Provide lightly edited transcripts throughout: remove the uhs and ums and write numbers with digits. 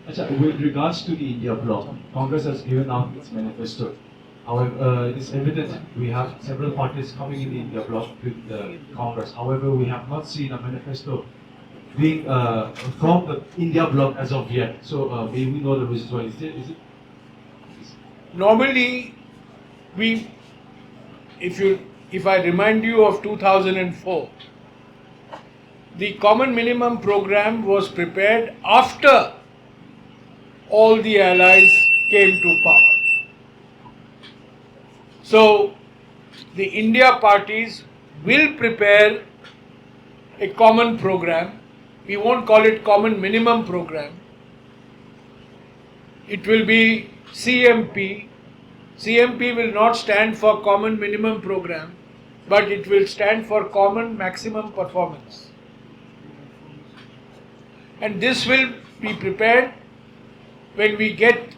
Achha, with regards to the India bloc, Congress has given out its manifesto. However, it's evident we have several parties coming in the India bloc with the Congress. However, we have not seen a manifesto being from the India bloc as of yet. So may we know the reasons why? Is it? Normally, we, if I remind you of 2004, the common minimum program was prepared after all the allies came to power. So, the India parties will prepare a common program. We won't call it common minimum program. It will be CMP. CMP will not stand for common minimum program, but it will stand for common maximum performance. And this will be prepared when we get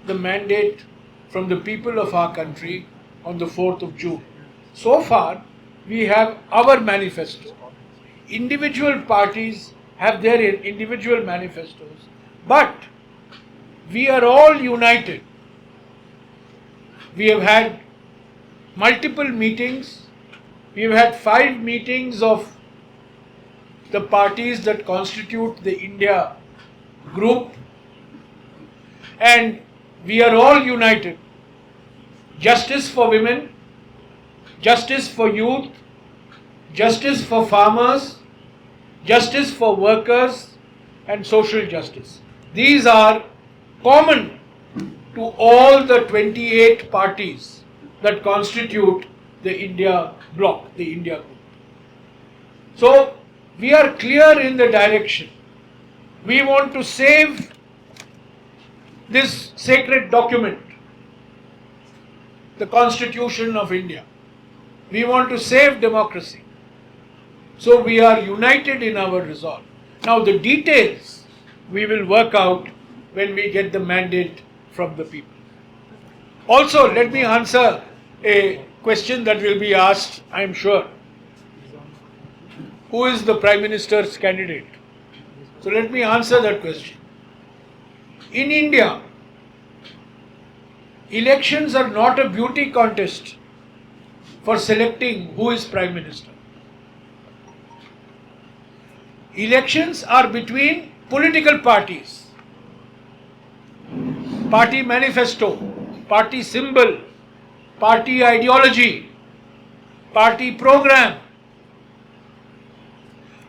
the mandate from the people of our country on the 4th of June. So far, we have our manifesto. Individual parties have their individual manifestos, but we are all united. We have had multiple meetings. We have had 5 meetings of the parties that constitute the India group, and we are all united. Justice for women, justice for youth, justice for farmers, justice for workers, and social justice. These are common to all the 28 parties that constitute the India bloc, the India group. So, we are clear in the direction. We want to save this sacred document, the Constitution of India. We want to save democracy. So we are united in our resolve. Now the details we will work out when we get the mandate from the people. Also, let me answer a question that will be asked, I am sure. Who is the Prime Minister's candidate? So let me answer that question. In India, elections are not a beauty contest for selecting who is Prime Minister. Elections are between political parties. Party manifesto, party symbol, party ideology, party program.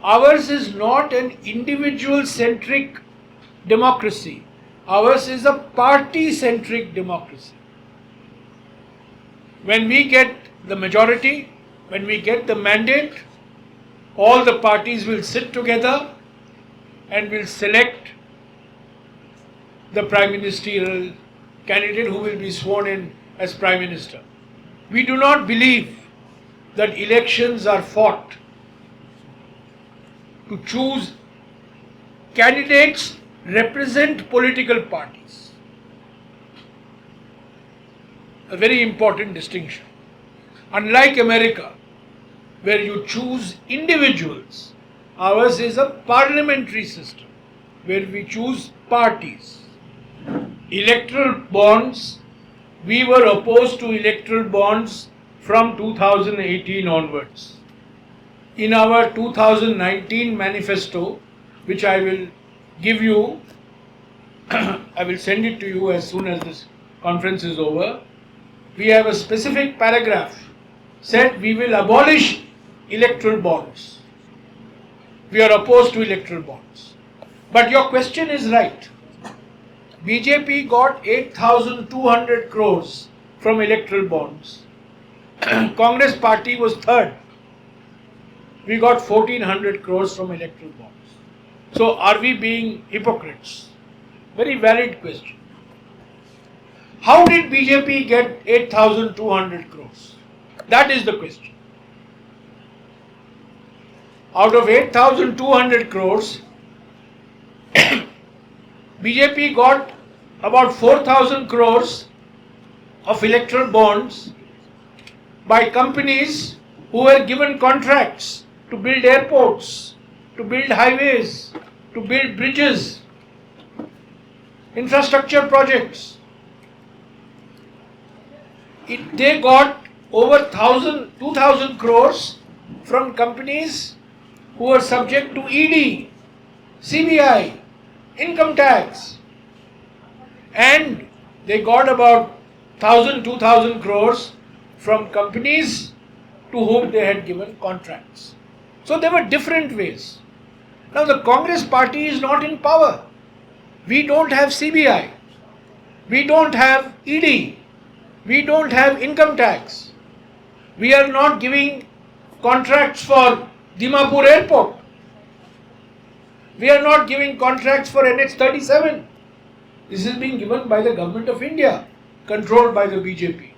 Ours is not an individual-centric democracy. Ours is a party-centric democracy. When we get the majority, when we get the mandate, all the parties will sit together and will select the Prime Ministerial candidate who will be sworn in as Prime Minister. We do not believe that elections are fought to choose candidates represent political parties. A very important distinction. Unlike America, where you choose individuals, ours is a parliamentary system where we choose parties. Electoral bonds, we were opposed to electoral bonds from 2018 onwards. In our 2019 manifesto, which I will give you, I will send it to you as soon as this conference is over, we have a specific paragraph said we will abolish electoral bonds. We are opposed to electoral bonds. But your question is right. BJP got 8,200 crores from electoral bonds. Congress party was third. We got 1,400 crores from electoral bonds. So are we being hypocrites? Very valid question. How did BJP get 8,200 crores? That is the question. Out of 8,200 crores, BJP got about 4,000 crores of electoral bonds by companies who were given contracts to build airports, to build highways, to build bridges. infrastructure projects. They got over 2,000 crores from companies who were subject to ED, CBI, income tax, and they got about 2,000 crores from companies to whom they had given contracts. So there were different ways. Now the Congress party is not in power. We don't have CBI. We don't have ED. We don't have income tax. We are not giving contracts for Dimapur airport. We are not giving contracts for NH37. This is being given by the government of India, controlled by the BJP.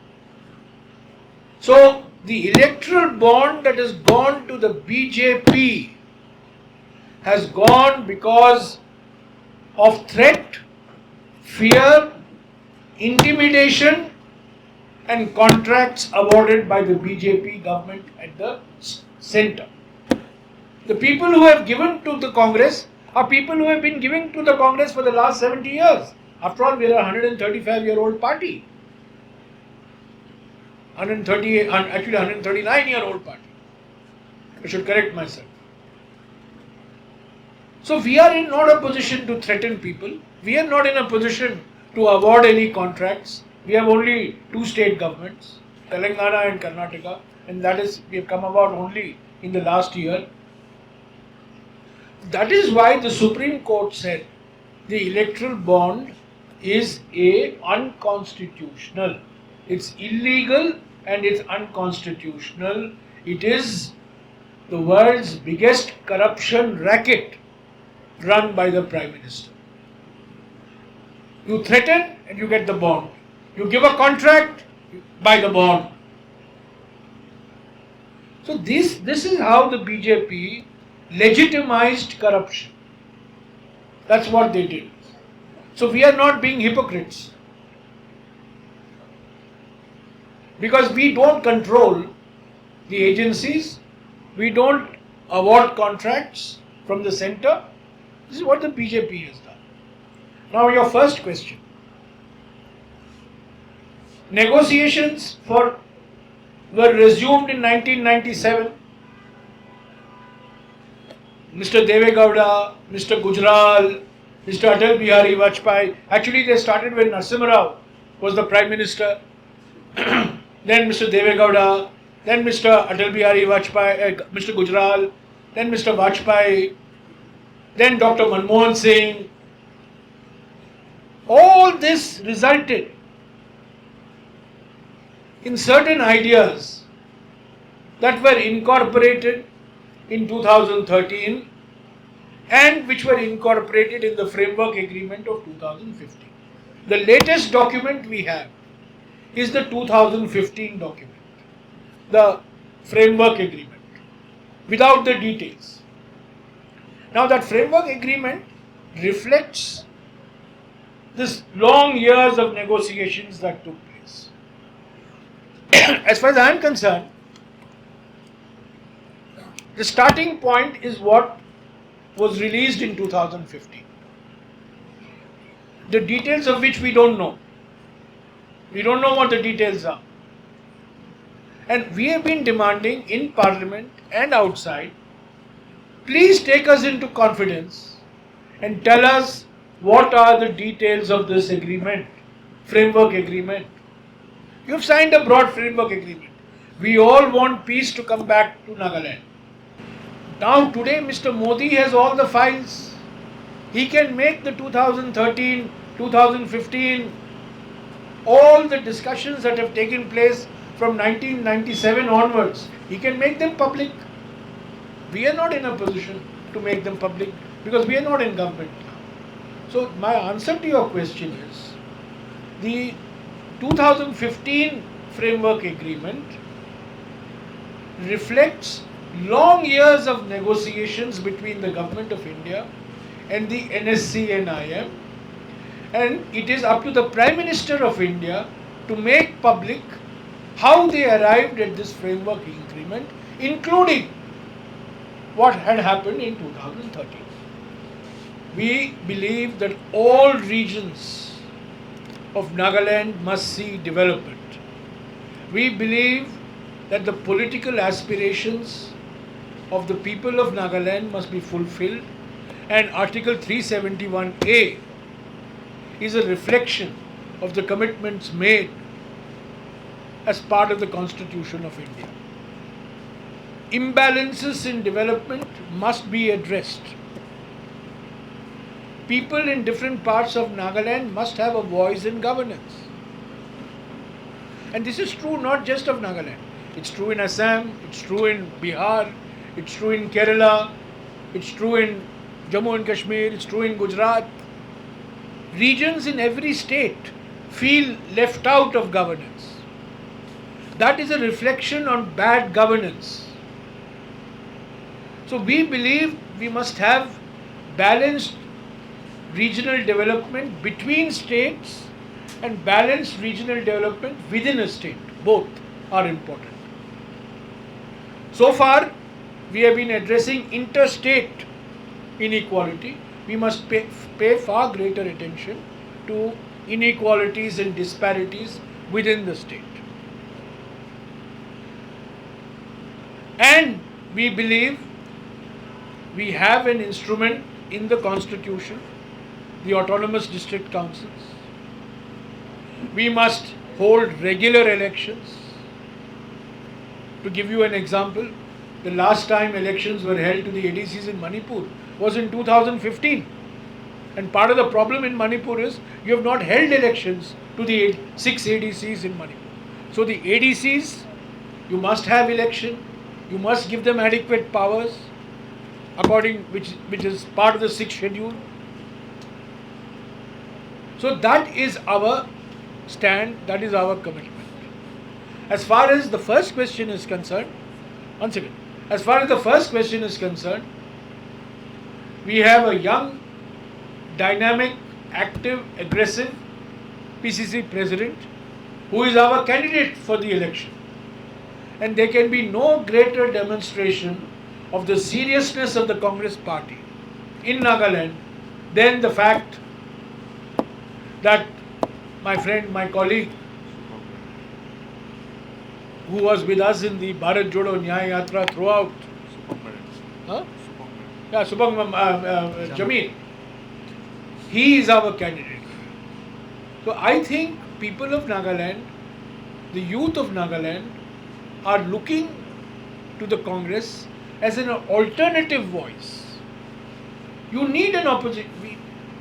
So the electoral bond that has gone to the BJP has gone because of threat, fear, intimidation, and contracts awarded by the BJP government at the center. The people who have given to the Congress are people who have been giving to the Congress for the last 70 years. After all, we are a 135-year-old party. 139-year-old party. I should correct myself. So we are in not a position to threaten people. We are not in a position to award any contracts. We have only two state governments, Telangana and Karnataka, and that is, we have come about only in the last year. That is why the Supreme Court said the electoral bond is unconstitutional. It's illegal and it's unconstitutional. It is the world's biggest corruption racket run by the Prime Minister. You threaten and you get the bond. You give a contract, you buy the bond. So this is how the BJP legitimized corruption. That's what they did. So we are not being hypocrites. Because we don't control the agencies, we don't award contracts from the center. This is what the BJP has done. Now your first question. Negotiations were resumed in 1997. Mr. Deve Gowda, Mr. Gujral, Mr. Atal Bihari Vajpayee. Actually, they started when Narasimha Rao was the Prime Minister. Then Mr. Deve Gowda, then Mr. Atal Bihari Vajpayee, Mr. Gujral, then Mr. Vajpayee, then Dr. Manmohan Singh. All this resulted in certain ideas that were incorporated in 2013 and which were incorporated in the framework agreement of 2015. The latest document we have is the 2015 document, the framework agreement, without the details. Now that framework agreement reflects this long years of negotiations that took place. As far as I am concerned, the starting point is what was released in 2015. The details of which we don't know. We don't know what the details are. And we have been demanding in Parliament and outside, please take us into confidence and tell us what are the details of this agreement, framework agreement. You have signed a broad framework agreement. We all want peace to come back to Nagaland. Now today Mr. Modi has all the files. He can make the 2013, 2015, all the discussions that have taken place from 1997 onwards, he can make them public. We are not in a position to make them public because we are not in government. So my answer to your question is, the 2015 framework agreement reflects long years of negotiations between the government of India and the NSC and IM, and it is up to the Prime Minister of India to make public how they arrived at this framework agreement, including what had happened in 2013. We believe that all regions of Nagaland must see development. We believe that the political aspirations of the people of Nagaland must be fulfilled, and Article 371A is a reflection of the commitments made as part of the Constitution of India. Imbalances in development must be addressed. People in different parts of Nagaland must have a voice in governance. And this is true not just of Nagaland. It's true in Assam, it's true in Bihar, it's true in Kerala, it's true in Jammu and Kashmir, it's true in Gujarat. Regions in every state feel left out of governance. That is a reflection on bad governance. So we believe we must have balanced regional development between states and balanced regional development within a state. Both are important. So far, we have been addressing interstate inequality. We must pay far greater attention to inequalities and disparities within the state. And we believe we have an instrument in the Constitution, the autonomous district councils. We must hold regular elections. To give you an example, the last time elections were held to the ADCs in Manipur was in 2015. And part of the problem in Manipur is you have not held elections to the 6 ADCs in Manipur. So the ADCs, you must have election, you must give them adequate powers, according which is part of the 6th schedule. So that is our stand, that is our commitment. As far as the first question is concerned, one second. As far as the first question is concerned, we have a young, dynamic, active, aggressive PCC president who is our candidate for the election. And there can be no greater demonstration of the seriousness of the Congress party in Nagaland than the fact that my friend, my colleague, who was with us in the Bharat Jodo Nyaya Yatra throughout, Jameel, he is our candidate. So I think people of Nagaland, the youth of Nagaland, are looking to the Congress as an alternative voice. You need an opposition.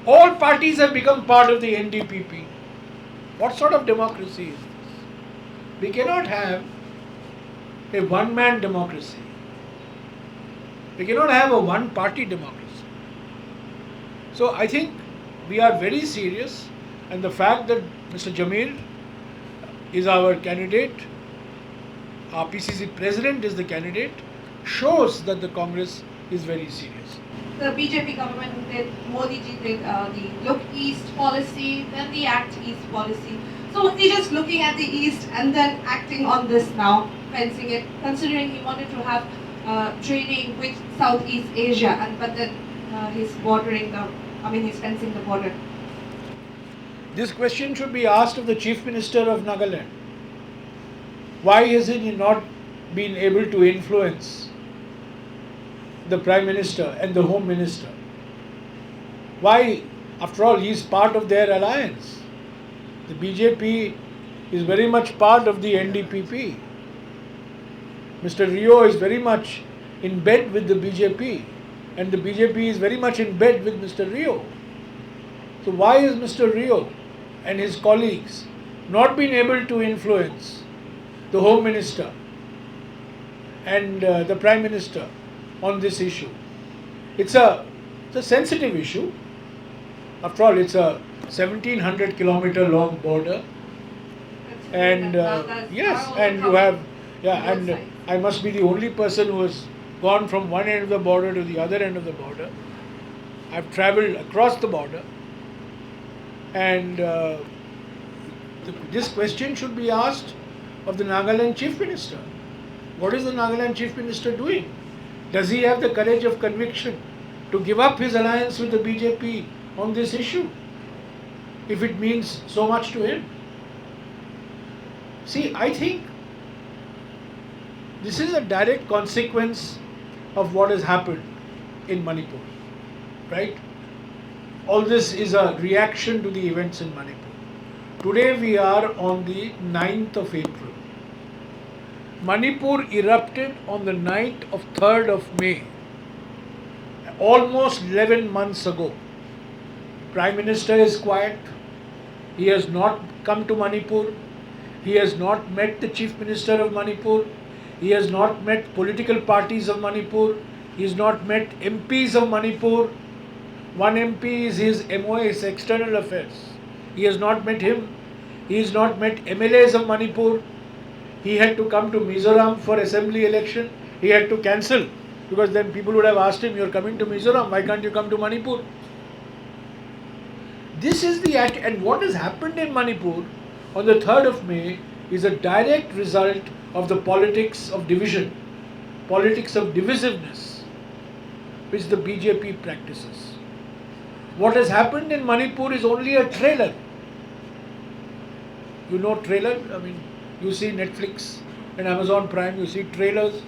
All parties have become part of the NDPP. What sort of democracy is this? We cannot have a one-man democracy. We cannot have a one-party democracy. So I think we are very serious, and the fact that Mr. Jameel is our candidate, our PCC president is the candidate, shows that the Congress is very serious. The BJP government did, Modi ji did the Look East policy, then the Act East policy. So he's just looking at the East and then acting on this now, fencing it, considering he wanted to have trading with Southeast Asia, but then he's he's fencing the border. This question should be asked of the Chief Minister of Nagaland. Why has he not been able to influence the Prime Minister and the Home Minister? Why? After all, he is part of their alliance. The BJP is very much part of the NDPP. Mr. Rio is very much in bed with the BJP, and the BJP is very much in bed with Mr. Rio. So why is Mr. Rio and his colleagues not been able to influence the Home Minister and the Prime Minister on this issue? It's a sensitive issue. After all, it's a 1700 kilometer long border, and yes, and you have, and I must be the only person who has gone from one end of the border to the other end of the border. I've travelled across the border, and this question should be asked of the Nagaland Chief Minister. What is the Nagaland Chief Minister doing? Does he have the courage of conviction to give up his alliance with the BJP on this issue, if it means so much to him. See, I think this is a direct consequence of what has happened in Manipur, right? All this is a reaction to the events in Manipur. Today we are on the 9th of April. Manipur erupted on the night of 3rd of May, almost 11 months ago. Prime Minister is quiet. He has not come to Manipur. He has not met the Chief Minister of Manipur. He has not met political parties of Manipur. He has not met MPs of Manipur. One MP is his MOA, his External Affairs. He has not met him. He has not met MLAs of Manipur. He had to come to Mizoram for assembly election. He had to cancel because then people would have asked him, "You are coming to Mizoram, why can't you come to Manipur?" This is the act, and what has happened in Manipur on the 3rd of May is a direct result of the politics of division, politics of divisiveness, which the BJP practices. What has happened in Manipur is only a trailer. You know trailer? I mean, you see Netflix and Amazon Prime, you see trailers.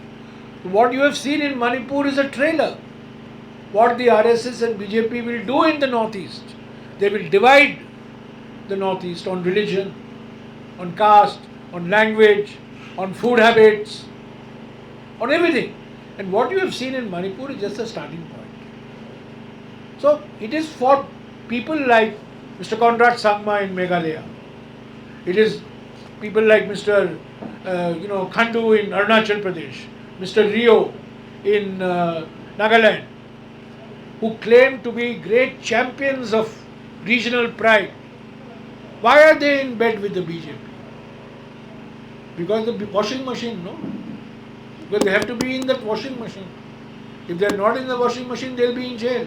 What you have seen in Manipur is a trailer. What the RSS and BJP will do in the Northeast. They will divide the Northeast on religion, on caste, on language, on food habits, on everything. And what you have seen in Manipur is just a starting point. So it is for people like Mr. Conrad Sangma in Meghalaya. It is people like Mr. Khandu in Arunachal Pradesh, Mr. Rio in Nagaland, who claim to be great champions of regional pride. Why are they in bed with the BJP? Because the washing machine, no? Because they have to be in that washing machine. If they are not in the washing machine, they will be in jail.